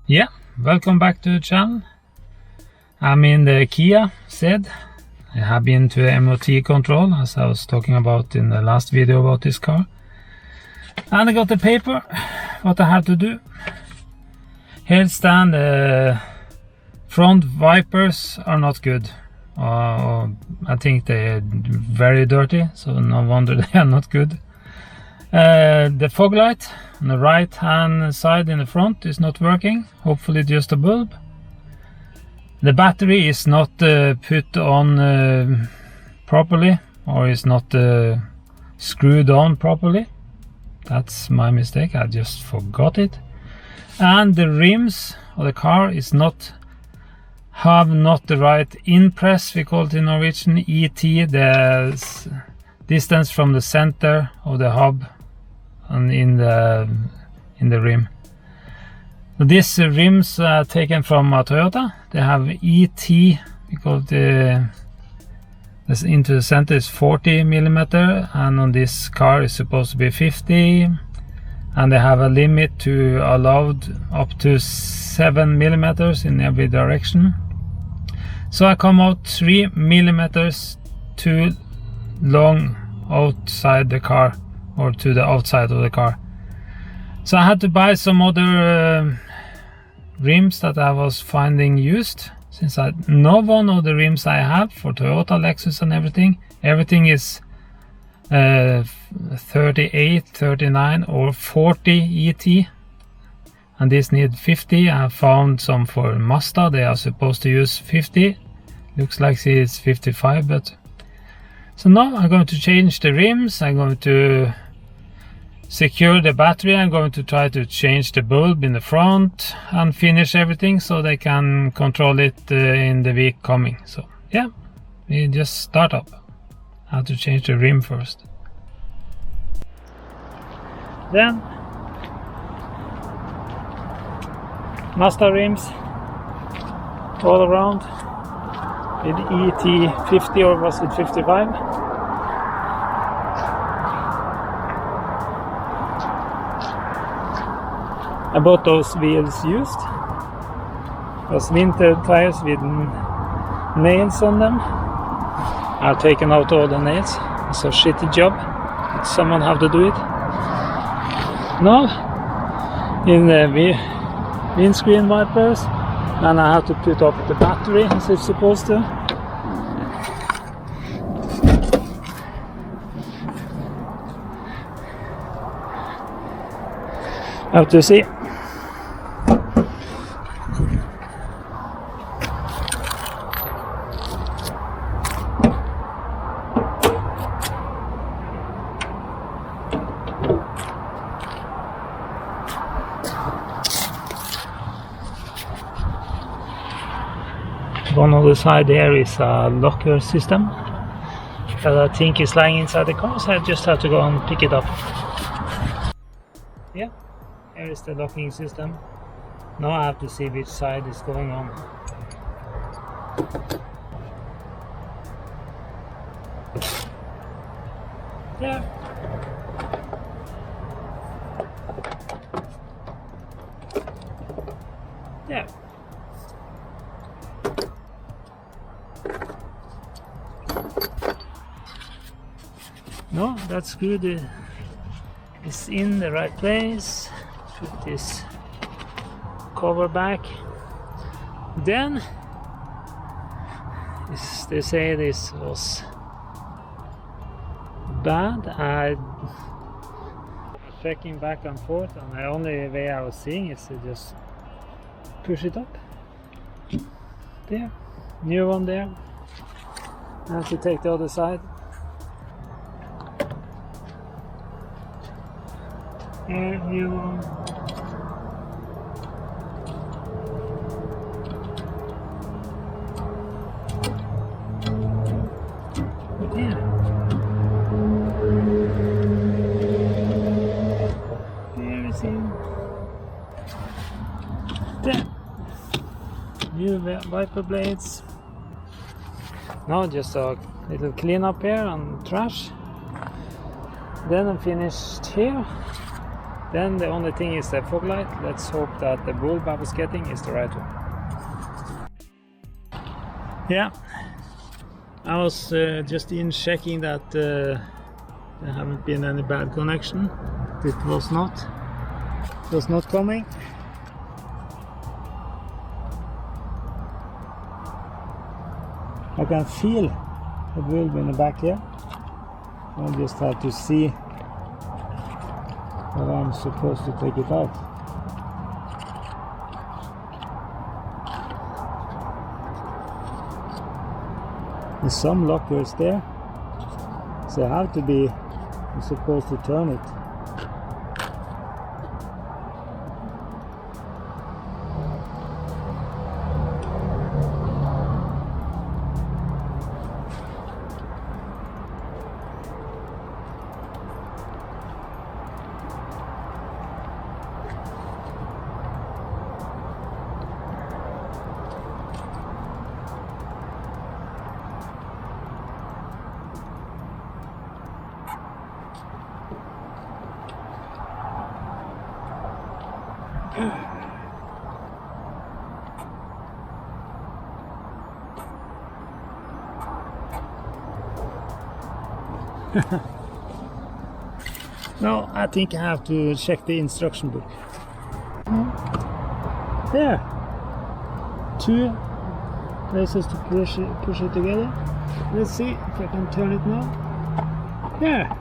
Yeah, welcome back to the channel. I'm in the KIA Cee. I have been to the MOT control, as I was talking about in the last video about this car. And I got the paper, what I have to do. Here stand the front wipers are not good. I think they're very dirty, so no wonder they are not good. The fog light on the right hand side in the front is not working, hopefully just a bulb. The battery is not put on properly, or is not screwed on properly. That's my mistake, I just forgot it. And the rims of the car have not the right innpress, we call it in Norwegian, ET, the distance from the center of the hub and in the rim. These rims are taken from a Toyota. They have ET because this into the center is 40 millimeter, and on this car is supposed to be 50, and they have a limit to allowed up to 7 millimeters in every direction. So I come out 3 millimeters too long outside the car, or to the outside of the car. So I had to buy some other rims that I was finding used, since no one of the rims I have for Toyota, Lexus and everything is 38, 39 or 40 ET, and this need 50. I found some for Mazda, they are supposed to use 50, looks like it's 55, but so now I'm going to change the rims, I'm going to secure the battery, I'm going to try to change the bulb in the front and finish everything so they can control it in the week coming. So yeah, we just start up. I have to change the rim first. Then Mazda rims all around with ET 50, or was it 55? I bought those wheels used. Those winter tires with nails on them. I've taken out all the nails. It's a shitty job. Someone have to do it. Now, in the windscreen wipers, and I have to put up the battery as it's supposed to. Have to see. One on the side there is a locker system that I think is lying inside the car, so I just have to go and pick it up. Yeah, here is the locking system. Now I have to see which side is going on. Yeah. Yeah. No, that screw is in the right place. Put this cover back. Then they say this was bad. I was checking back and forth, and the only way I was seeing is to just push it up. There, new one there. I have to take the other side. Here, new one. Yeah. Here is him. There. New wiper blades. Now just a little clean up here and trash. Then I'm finished here. Then the only thing is the fog light. Let's hope that the bulb I was getting is the right one. Yeah, I was just in checking that there haven't been any bad connection. It was not coming. I can feel the bulb in the back here. I just have to see how I'm supposed to take it out. There's some lockers there, so I have to be supposed to turn it. No, I think I have to check the instruction book. There, 2 places to push it together. Let's see if I can turn it now. There,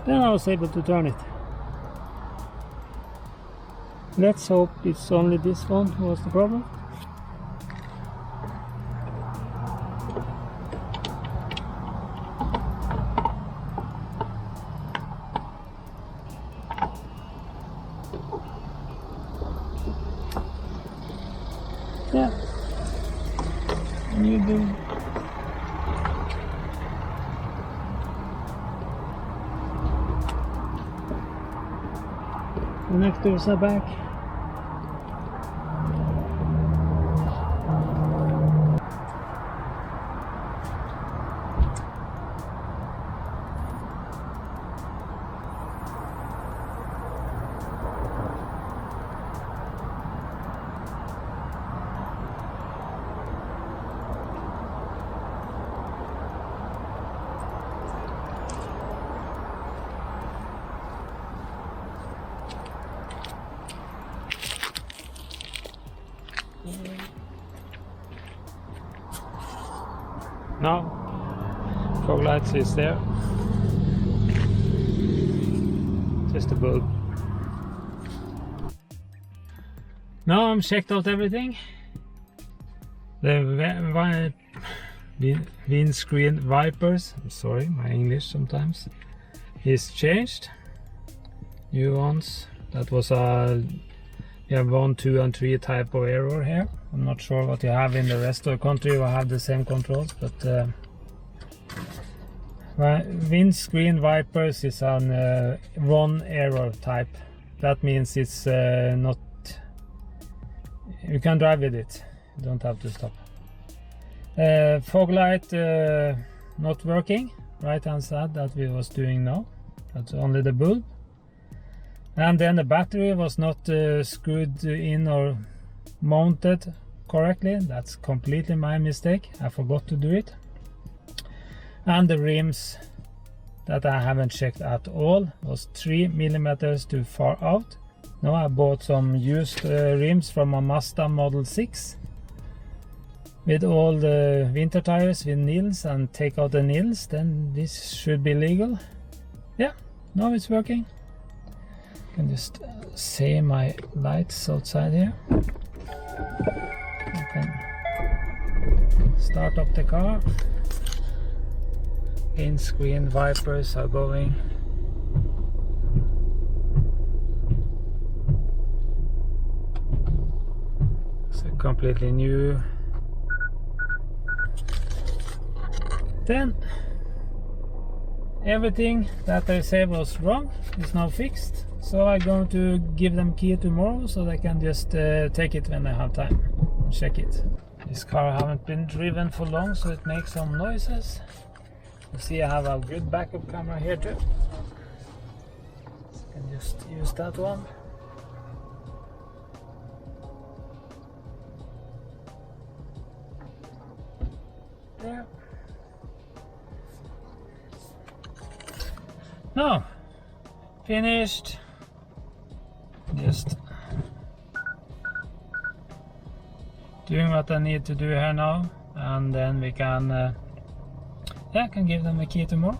then I was able to turn it. Let's hope it's only this one was the problem. Yeah, new bulb. Connectors are back. No, fog lights is there. Just a bulb. Now I'm checked out everything. The windscreen wipers, I'm sorry, my English sometimes, is changed. New ones. That was a, you have 1, 2 and 3 type of error here. I'm not sure what you have in the rest of the country who have the same controls, but windscreen wipers is on 1 error type. That means it's not, you can drive with it, you don't have to stop. Fog light not working, right hand side that we was doing now. That's only the bulb. And then the battery was not screwed in or mounted correctly. That's completely my mistake. I forgot to do it. And the rims that I haven't checked at all was 3 millimeters too far out. Now I bought some used rims from a Mazda Model 6 with all the winter tires with nails, and take out the nails, then this should be legal. Yeah, now it's working. I can just see my lights outside here. I can start up the car. Windscreen wipers are going. It's a completely new. Then everything that they say was wrong is now fixed. So I'm going to give them key tomorrow so they can just take it when they have time and check it. This car haven't been driven for long, so it makes some noises. You see I have a good backup camera here too. So you can just use that one. There. No, finished. Just doing what I need to do here now, and then we can I can give them a key tomorrow,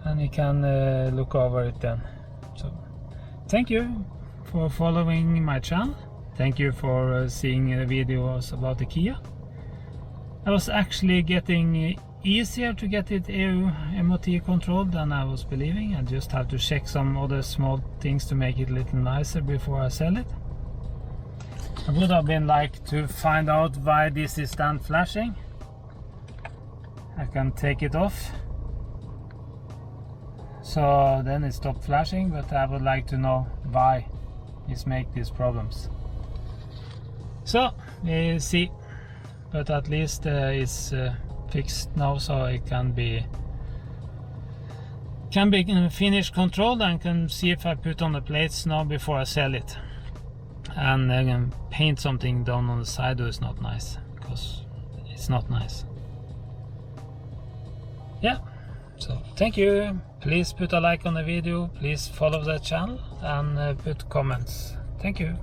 and we can look over it then. So thank you for following my channel. Thank you for seeing the videos about the Kia. I was actually getting easier to get it EU MOT controlled than I was believing. I just have to check some other small things to make it a little nicer before I sell it. I would have been like to find out why this is then flashing. I can take it off, so then it stopped flashing, but I would like to know why it's make these problems. So we'll see, but at least it's fixed now, so it can be finished controlled, and can see if I put on the plates now before I sell it. And I can paint something down on the side, though it's not nice, because it's not nice. Yeah, so thank you. Please put a like on the video, please follow the channel, and put comments. Thank you.